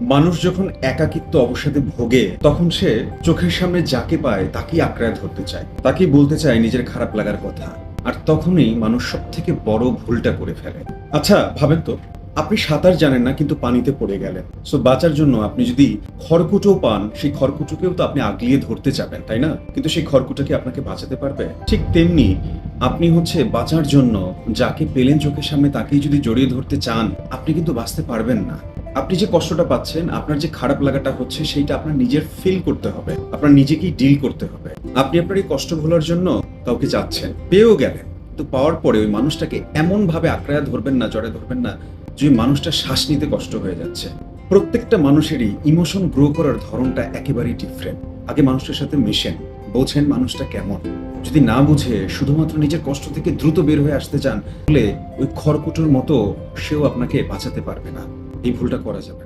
মানুষ যখন একাকিত্ব অবসাদে ভোগে তখন সে চোখের সামনে যাকে পায় তাকেই আঁকড়ায় ধরতে চায়, তাকেই বলতে চায় নিজের খারাপ লাগার কথা। আর তখনই মানুষ সব থেকে বড় ভুলটা করে ফেলে। আচ্ছা ভাবেন তো, আপনি সাঁতার জানেন না কিন্তু পানিতে পড়ে গেলেন, সো বাঁচার জন্য আপনি যদি খড়কুটো পান, সেই খড়কুটোকেও তো আপনি আগলিয়ে ধরতে চাবেন, তাই না? কিন্তু সেই খড়কুটো কি আপনাকে বাঁচাতে পারবে? ঠিক তেমনি আপনি বাঁচার জন্য যাকে পেলেন চোখের সামনে তাকেই যদি জড়িয়ে ধরতে চান, আপনি কিন্তু বাঁচতে পারবেন না। আপনি যে কষ্টটা পাচ্ছেন, আপনার যে খারাপ লাগাটা হচ্ছে, সেইটা আপনার নিজের ফিল করতে হবে, আপনার নিজেকেই ডিল করতে হবে। আপনি আপনার এই কষ্ট ভোলার জন্য কাউকে চাচ্ছেন, পেয়েও গেলেন, তো পাওয়ার পরে ওই মানুষটাকে এমন ভাবে আঁকড়ায় ধরবেন না, জড়ে ধরবেন না যে ওই মানুষটা শ্বাস নিতে কষ্ট হয়ে যাচ্ছে। প্রত্যেকটা মানুষেরই ইমোশন গ্রো করার ধরনটা একেবারেই ডিফারেন্ট। আগে মানুষটার সাথে মেশেন, বোঝেন মানুষটা কেমন। যদি না বুঝে শুধুমাত্র নিজের কষ্ট থেকে দ্রুত বের হয়ে আসতে চান, তাহলে ওই খড়কুটোর মতো সেও আপনাকে বাঁচাতে পারবে না। এই ভুলটা করা যাবে না।